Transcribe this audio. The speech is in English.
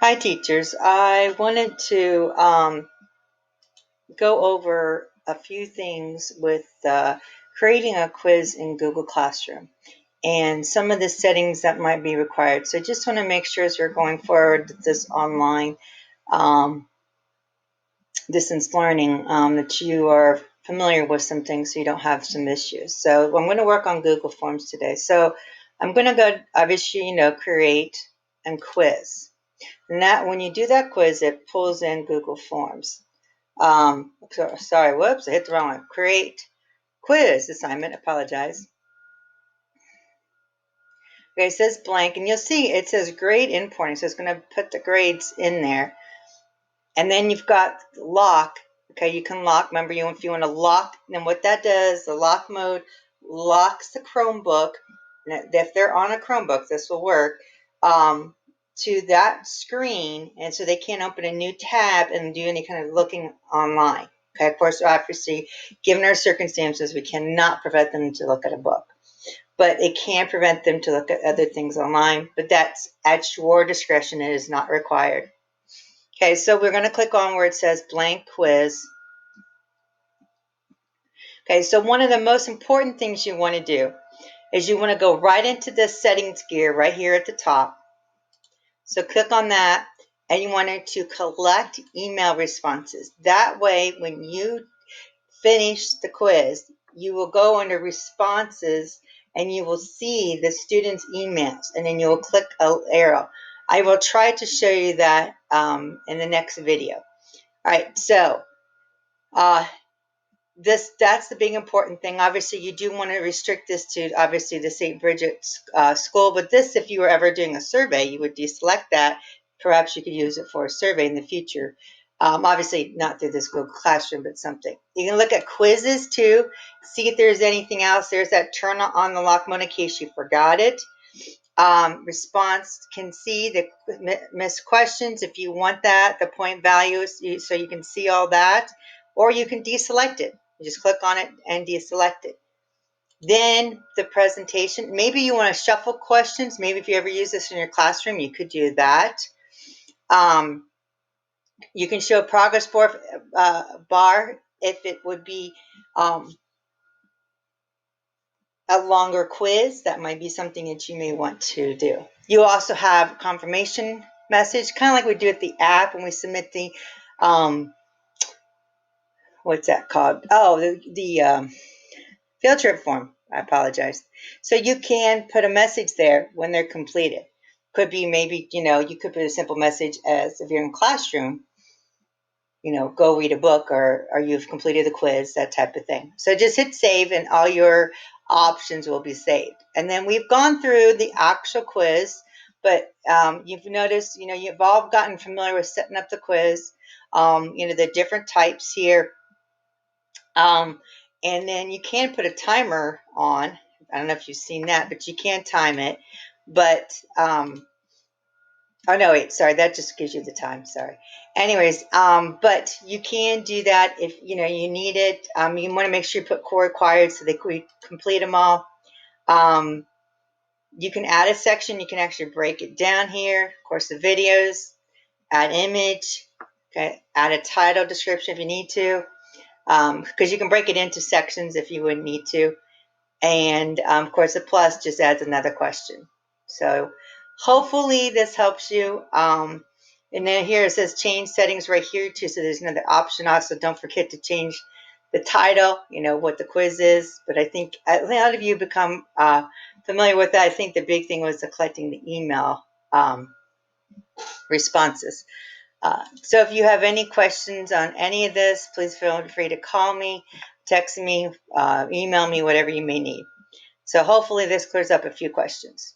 Hi, teachers. I wanted to go over a few things with creating a quiz in Google Classroom and some of the settings that might be required. So I just want to make sure as we're going forward with this online um, distance learning that you are familiar with some things so you don't have some issues. So I'm going to work on Google Forms today. So I'm going to go, obviously, create and quiz. And that when you do that quiz, it pulls in Google Forms. Sorry, whoops, I hit the wrong one. Create quiz assignment, apologize. Okay, it says blank, and you'll see it says grade importing, so it's going to put the grades in there. And then you've got lock. Okay, you can lock. Remember, if you want to lock, then what that does, the lock mode locks the Chromebook. If they're on a Chromebook, this will work. To that screen, and so they can't open a new tab and do any kind of looking online. Okay, of course, obviously, given our circumstances, we cannot prevent them to look at a book, but it can prevent them to look at other things online. But that's at your discretion. It is not required. Okay, so we're going to click on where it says blank quiz. Okay, so one of the most important things you want to do is you want to go right into the settings gear right here at the top. So click on that, and you want to collect email responses. That way, when you finish the quiz, you will go under responses and you will see the students' emails, and then you will click an arrow. I will try to show you that in the next video. All right, so that's the big important thing. Obviously, you do want to restrict this to obviously the St. Bridget's school, but this, if you were ever doing a survey, you would deselect that. Perhaps you could use it for a survey in the future. Obviously, not through this Google Classroom, but something. You can look at quizzes too, see if there's anything else. There's that turn on the lock mode in case you forgot it. Response can see the missed questions if you want that, the point values, so you can see all that, or you can deselect it. You just click on it and deselect it. Then the presentation, maybe you want to shuffle questions. Maybe if you ever use this in your classroom, you could do that. You can show progress bar if it would be a longer quiz. That might be something that you may want to do. You also have confirmation message, kind of like we do at the app when we submit the, what's that called? Oh, the field trip form. I apologize. So you can put a message there when they're completed. Could be maybe, you could put a simple message as if you're in classroom, go read a book, or you've completed the quiz, that type of thing. So just hit save and all your options will be saved. And then we've gone through the actual quiz, but you've noticed, you've all gotten familiar with setting up the quiz, the different types here. And then you can put a timer on. I don't know if you've seen that, but you can time it. But oh no, wait, sorry, that just gives you the time, sorry. Anyways, but you can do that if you need it. You want to make sure you put core required so they complete them all. You can add a section, you can actually break it down here. Of course, the videos, add image, okay, add a title description if you need to, because you can break it into sections if you would need to. And of course, the plus just adds another question. So hopefully this helps you. And then here it says change settings right here too. So there's another option. Also, don't forget to change the title, what the quiz is. But I think a lot of you become familiar with that. I think the big thing was the collecting the email responses. So if you have any questions on any of this, please feel free to call me, text me, email me, whatever you may need. So hopefully this clears up a few questions.